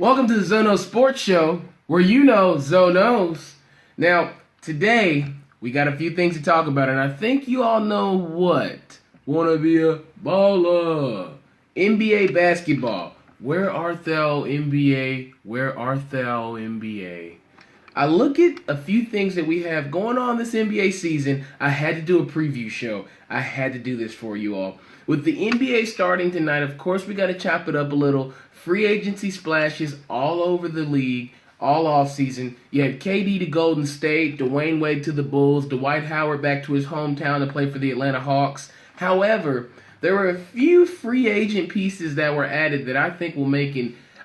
Welcome to the Zono Sports Show, where you know Zonos. Now, today, we got a few things to talk about, and I think you all know what. Wanna be a baller. NBA basketball. Where art thou, NBA? Where art thou, NBA? I look at a few things that we have going on this NBA season. I had to do a preview show. I had to do this for you all. With the NBA starting tonight, of course, we got to chop it up a little. Free agency splashes all over the league, all offseason. You had KD to Golden State, Dwayne Wade to the Bulls, Dwight Howard back to his hometown to play for the Atlanta Hawks. However, there were a few free agent pieces that were added that I think will make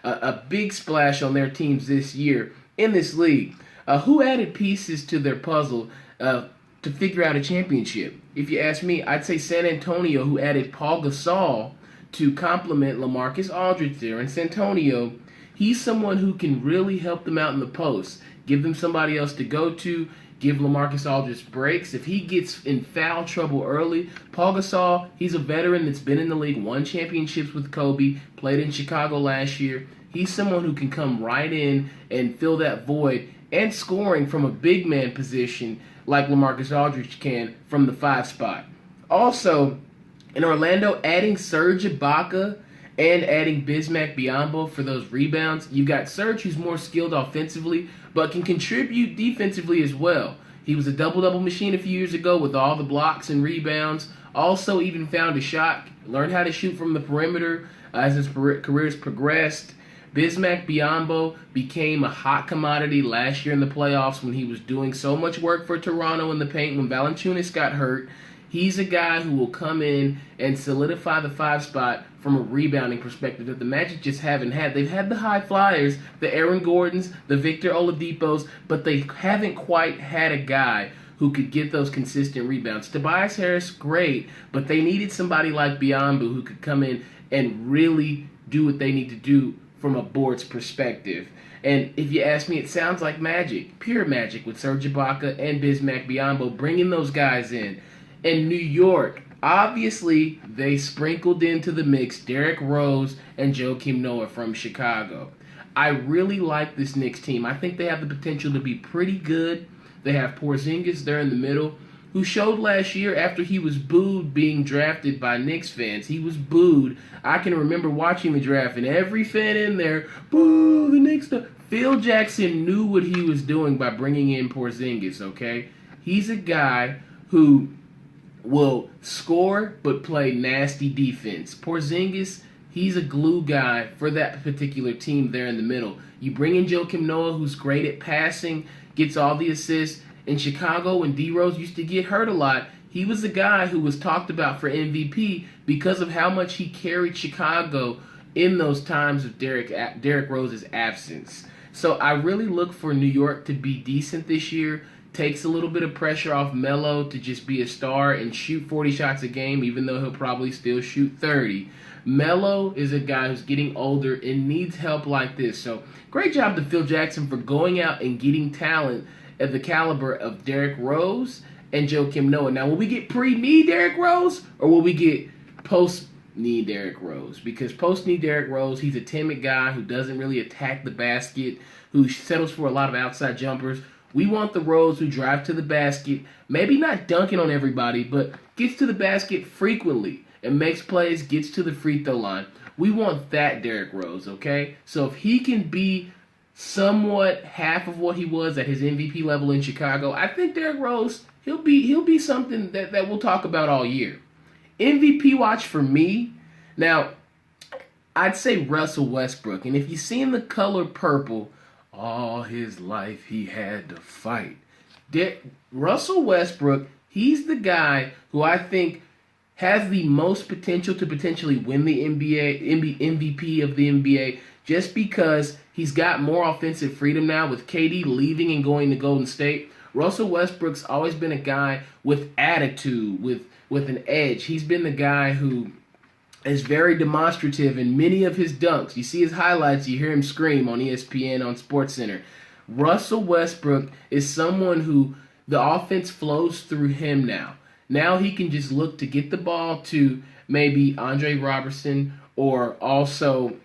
a big splash on their teams this year in this league. Who added pieces to their puzzle to figure out a championship? If you ask me, I'd say San Antonio, who added Paul Gasol to complement LaMarcus Aldridge there. And San Antonio, he's someone who can really help them out in the post, give them somebody else to go to, give LaMarcus Aldridge breaks. If he gets in foul trouble early, Paul Gasol, he's a veteran that's been in the league, won championships with Kobe, played in Chicago last year. He's someone who can come right in and fill that void and scoring from a big man position like LaMarcus Aldridge can from the 5 spot. Also, in Orlando, adding Serge Ibaka and adding Bismack Biyombo for those rebounds. You've got Serge, who's more skilled offensively, but can contribute defensively as well. He was a double-double machine a few years ago with all the blocks and rebounds. Also even found a shot, learned how to shoot from the perimeter as his career has progressed. Bismack Biyombo became a hot commodity last year in the playoffs when he was doing so much work for Toronto in the paint when Valanciunas got hurt. He's a guy who will come in and solidify the 5 spot from a rebounding perspective that the Magic just haven't had. They've had the high flyers, the Aaron Gordons, the Victor Oladipos, but they haven't quite had a guy who could get those consistent rebounds. Tobias Harris, great, but they needed somebody like Biyombo who could come in and really do what they need to do from a board's perspective. And if you ask me, it sounds like magic, pure magic, with Serge Ibaka and Bismack Biyombo bringing those guys in. In New York, obviously, they sprinkled into the mix Derrick Rose and Joakim Noah from Chicago. I really like this Knicks team. I think they have the potential to be pretty good. They have Porzingis there in the middle, who showed last year after he was booed being drafted by Knicks fans. He was booed. I can remember watching the draft, and every fan in there, boo, the Knicks. Phil Jackson knew what he was doing by bringing in Porzingis, okay? He's a guy who will score but play nasty defense. Porzingis, he's a glue guy for that particular team there in the middle. You bring in Joakim Noah, who's great at passing, gets all the assists. In Chicago, when D Rose used to get hurt a lot, he was the guy who was talked about for MVP because of how much he carried Chicago in those times of Derrick Rose's absence. So I really look for New York to be decent this year. Takes a little bit of pressure off Melo to just be a star and shoot 40 shots a game, even though he'll probably still shoot 30. Melo is a guy who's getting older and needs help like this. So great job to Phil Jackson for going out and getting talent at the caliber of Derrick Rose and Joakim Noah. Now, will we get pre-knee Derrick Rose, or will we get post-knee Derrick Rose? Because post-knee Derrick Rose, he's a timid guy who doesn't really attack the basket, who settles for a lot of outside jumpers. We want the Rose who drive to the basket, maybe not dunking on everybody, but gets to the basket frequently and makes plays, gets to the free throw line. We want that Derrick Rose, okay? So if he can be somewhat half of what he was at his MVP level in Chicago, I think Derrick Rose, he'll be something that we'll talk about all year. MVP watch for me. Now, I'd say Russell Westbrook. And if you've seen the color purple, all his life he had to fight. Russell Westbrook, he's the guy who I think has the most potential to potentially win the MVP of the NBA just because he's got more offensive freedom now with KD leaving and going to Golden State. Russell Westbrook's always been a guy with attitude, with an edge. He's been the guy who is very demonstrative in many of his dunks. You see his highlights, you hear him scream on ESPN, on SportsCenter. Russell Westbrook is someone who the offense flows through him now. Now he can just look to get the ball to maybe Andre Robertson or also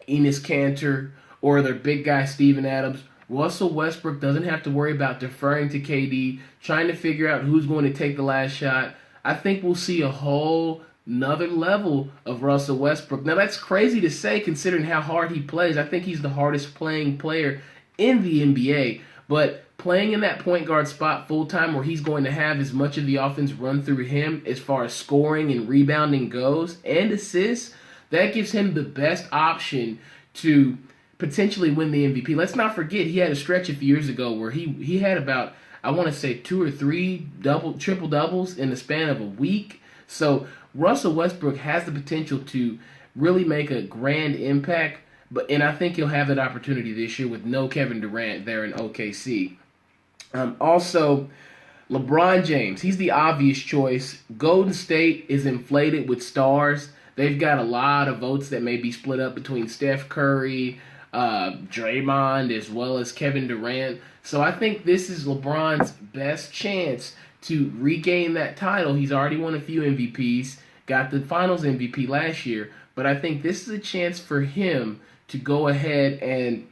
Enes Kanter or their big guy Steven Adams, Russell Westbrook doesn't have to worry about deferring to KD, trying to figure out who's going to take the last shot. I think we'll see a whole another level of Russell Westbrook. Now, that's crazy to say considering how hard he plays. I think he's the hardest playing player in the NBA. But playing in that point guard spot full time where he's going to have as much of the offense run through him as far as scoring and rebounding goes and assists, that gives him the best option to potentially win the MVP. Let's not forget he had a stretch a few years ago where he had about, I want to say, 2 or 3 triple doubles in the span of a week. So Russell Westbrook has the potential to really make a grand impact, and I think he'll have that opportunity this year with no Kevin Durant there in OKC. Also, LeBron James, he's the obvious choice. Golden State is inflated with stars. They've got a lot of votes that may be split up between Steph Curry, Draymond, as well as Kevin Durant. So I think this is LeBron's best chance to regain that title. He's already won a few MVPs, got the Finals MVP last year, but I think this is a chance for him to go ahead and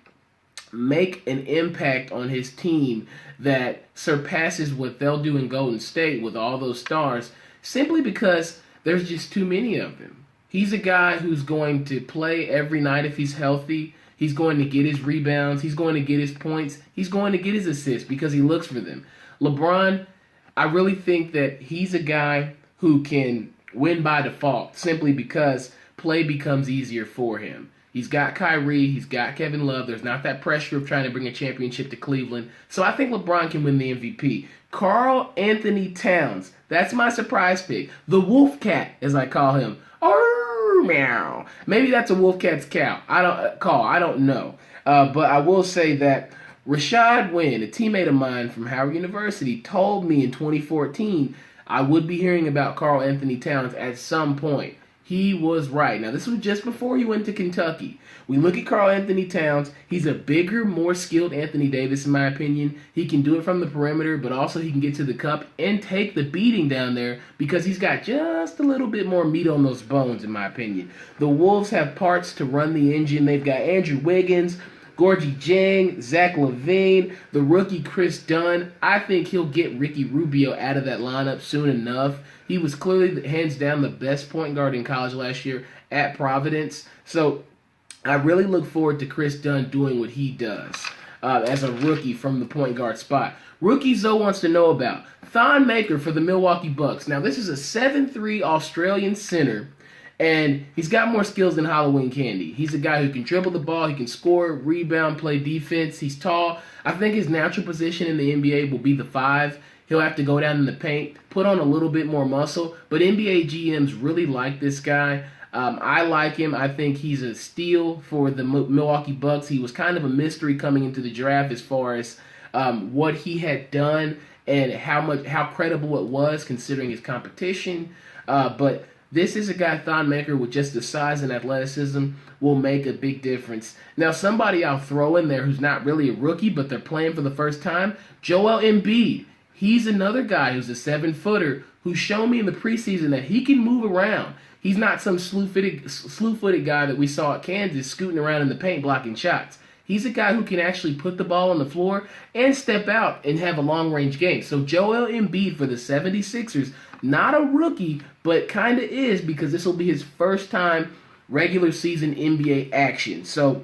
make an impact on his team that surpasses what they'll do in Golden State with all those stars, simply because there's just too many of them. He's a guy who's going to play every night if he's healthy. He's going to get his rebounds. He's going to get his points. He's going to get his assists because he looks for them. LeBron, I really think that he's a guy who can win by default simply because play becomes easier for him. He's got Kyrie. He's got Kevin Love. There's not that pressure of trying to bring a championship to Cleveland. So I think LeBron can win the MVP. Karl Anthony Towns. That's my surprise pick. The Wolf Cat, as I call him. Oh, meow. Maybe that's a Wolf Cat's cow. I don't know. But I will say that Rashad Wynn, a teammate of mine from Howard University, told me in 2014 I would be hearing about Karl Anthony Towns at some point. He was right. Now, this was just before he went to Kentucky. We look at Karl Anthony Towns. He's a bigger, more skilled Anthony Davis, in my opinion. He can do it from the perimeter, but also he can get to the cup and take the beating down there because he's got just a little bit more meat on those bones, in my opinion. The Wolves have parts to run the engine. They've got Andrew Wiggins, Gorgie Jang, Zach LaVine, the rookie Chris Dunn. I think he'll get Ricky Rubio out of that lineup soon enough. He was clearly, hands down, the best point guard in college last year at Providence. So I really look forward to Chris Dunn doing what he does as a rookie from the point guard spot. Rookie Zoe wants to know about Thon Maker for the Milwaukee Bucks. Now, this is a 7'3" Australian center, and he's got more skills than Halloween candy. He's a guy who can dribble the ball, he can score, rebound, play defense. He's tall. I think his natural position in the NBA will be the 5. He'll have to go down in the paint, put on a little bit more muscle. But NBA GMs really like this guy. I like him. I think he's a steal for the Milwaukee Bucks. He was kind of a mystery coming into the draft as far as what he had done and how credible it was considering his competition. But this is a guy, Thon Maker, with just the size and athleticism will make a big difference. Now, somebody I'll throw in there who's not really a rookie, but they're playing for the first time, Joel Embiid. He's another guy who's a 7-footer who's shown me in the preseason that he can move around. He's not some slew-footed guy that we saw at Kansas scooting around in the paint blocking shots. He's a guy who can actually put the ball on the floor and step out and have a long-range game. So Joel Embiid for the 76ers, not a rookie, but kind of is because this will be his first time regular season NBA action. So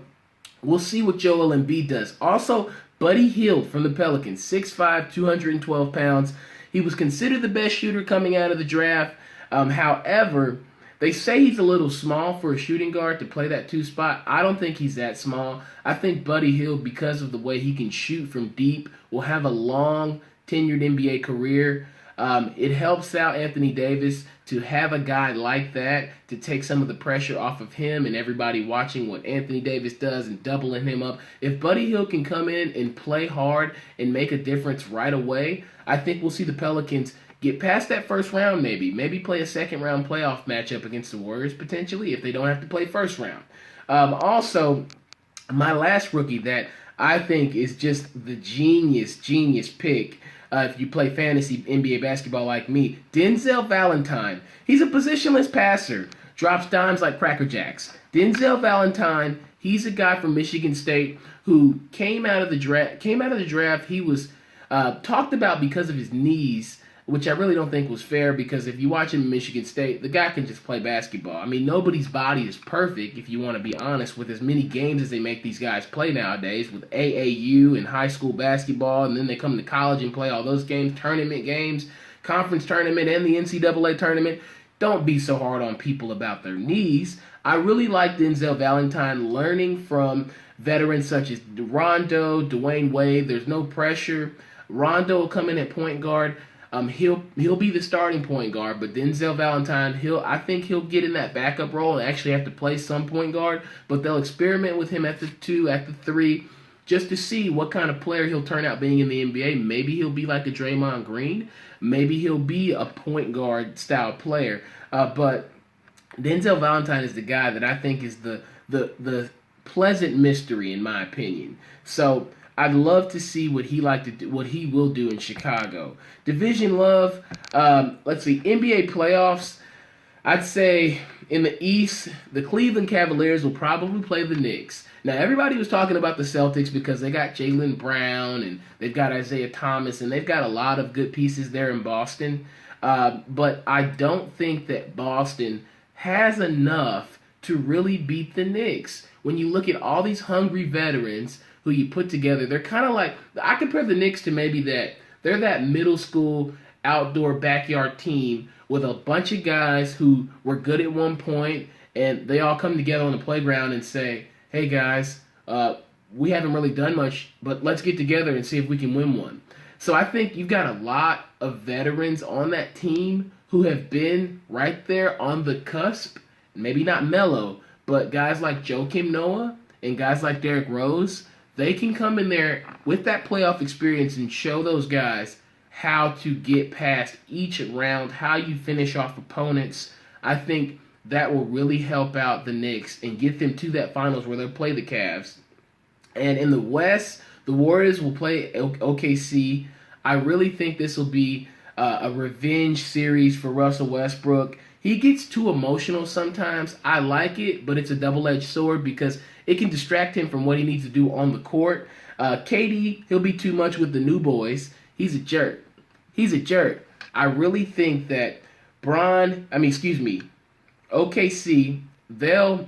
we'll see what Joel Embiid does. Also, Buddy Hield from the Pelicans, 6'5", 212 pounds. He was considered the best shooter coming out of the draft. However, they say he's a little small for a shooting guard to play that 2 spot. I don't think he's that small. I think Buddy Hield, because of the way he can shoot from deep, will have a long tenured NBA career. It helps out Anthony Davis to have a guy like that to take some of the pressure off of him and everybody watching what Anthony Davis does and doubling him up. If Buddy Hield can come in and play hard and make a difference right away, I think we'll see the Pelicans get past that first round maybe play a second round playoff matchup against the Warriors potentially if they don't have to play first round. Also, my last rookie that I think is just the genius pick if you play fantasy NBA basketball like me, Denzel Valentine. He's a positionless passer. drops dimes like Cracker Jacks. Denzel Valentine, he's a guy from Michigan State who came out of the draft. He was talked about because of his knees, which I really don't think was fair, because if you watch him in Michigan State, the guy can just play basketball. I mean, nobody's body is perfect, if you want to be honest, with as many games as they make these guys play nowadays, with AAU and high school basketball, and then they come to college and play all those games, tournament games, conference tournament, and the NCAA tournament. Don't be so hard on people about their knees. I really like Denzel Valentine learning from veterans such as Rondo, Dwayne Wade. There's no pressure. Rondo will come in at point guard. He'll be the starting point guard, but Denzel Valentine, I think he'll get in that backup role and actually have to play some point guard, but they'll experiment with him at the 2, at the 3, just to see what kind of player he'll turn out being in the NBA. Maybe he'll be like a Draymond Green. Maybe he'll be a point guard style player. But Denzel Valentine is the guy that I think is the pleasant mystery, in my opinion. So I'd love to see what he will do in Chicago. Division love. Let's see, NBA playoffs. I'd say in the East, the Cleveland Cavaliers will probably play the Knicks. Now, everybody was talking about the Celtics because they got Jaylen Brown and they've got Isaiah Thomas and they've got a lot of good pieces there in Boston. But I don't think that Boston has enough to really beat the Knicks. When you look at all these hungry veterans who you put together, they're kind of like, I compare the Knicks to maybe they're that middle school outdoor backyard team with a bunch of guys who were good at one point, and they all come together on the playground and say, hey guys, we haven't really done much, but let's get together and see if we can win one. So I think you've got a lot of veterans on that team who have been right there on the cusp, maybe not Melo, but guys like Joakim Noah and guys like Derrick Rose, they can come in there with that playoff experience and show those guys how to get past each round, how you finish off opponents. I think that will really help out the Knicks and get them to that finals where they'll play the Cavs. And in the West, the Warriors will play OKC. I really think this will be a revenge series for Russell Westbrook. He gets too emotional sometimes. I like it, but it's a double-edged sword because it can distract him from what he needs to do on the court. KD, he'll be too much with the new boys. He's a jerk. I really think that OKC, they'll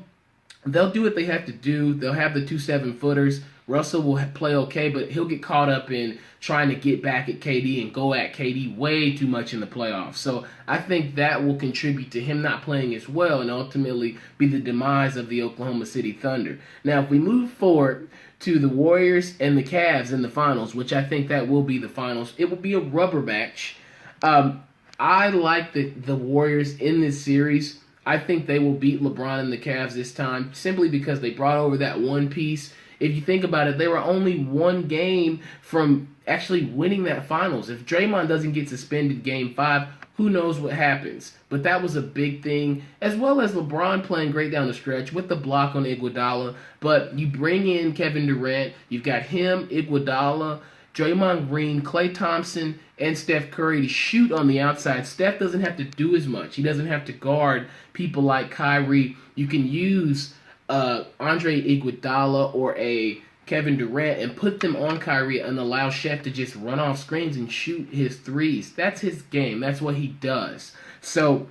do what they have to do. They'll have the 2 7-footers. Russell will play okay, but he'll get caught up in trying to get back at KD and go at KD way too much in the playoffs. So I think that will contribute to him not playing as well and ultimately be the demise of the Oklahoma City Thunder. Now, if we move forward to the Warriors and the Cavs in the finals, which I think that will be the finals, it will be a rubber match. I like the Warriors in this series. I think they will beat LeBron and the Cavs this time simply because they brought over that one piece. If you think about it, they were only one game from actually winning that finals. If Draymond doesn't get suspended Game 5, who knows what happens. But that was a big thing, as well as LeBron playing great down the stretch with the block on Iguodala. But you bring in Kevin Durant, you've got him, Iguodala, Draymond Green, Klay Thompson, and Steph Curry to shoot on the outside. Steph doesn't have to do as much. He doesn't have to guard people like Kyrie. You can use Andre Iguodala or a Kevin Durant and put them on Kyrie and allow Steph to just run off screens and shoot his threes. That's his game. That's what he does. So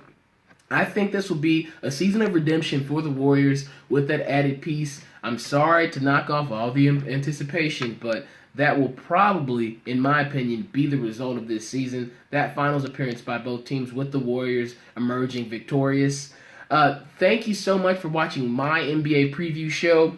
I think this will be a season of redemption for the Warriors with that added piece. I'm sorry to knock off all the anticipation, but that will probably, in my opinion, be the result of this season. That finals appearance by both teams with the Warriors emerging victorious. Thank you so much for watching my NBA preview show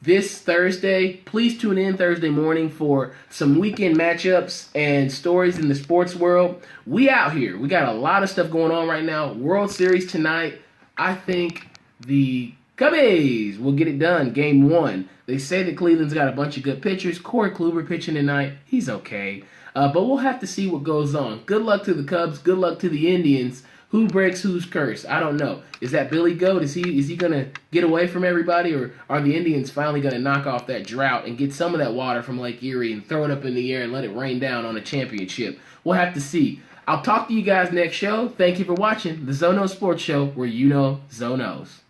this Thursday. Please tune in Thursday morning for some weekend matchups and stories in the sports world. We out here. We got a lot of stuff going on right now. World Series tonight. I think the Cubbies will get it done. Game 1. They say that Cleveland's got a bunch of good pitchers. Corey Kluber pitching tonight. He's okay. But we'll have to see what goes on. Good luck to the Cubs. Good luck to the Indians. Who breaks whose curse? I don't know. Is that Billy Goat? Is he going to get away from everybody? Or are the Indians finally going to knock off that drought and get some of that water from Lake Erie and throw it up in the air and let it rain down on a championship? We'll have to see. I'll talk to you guys next show. Thank you for watching the Zono Sports Show, where you know Zo knows.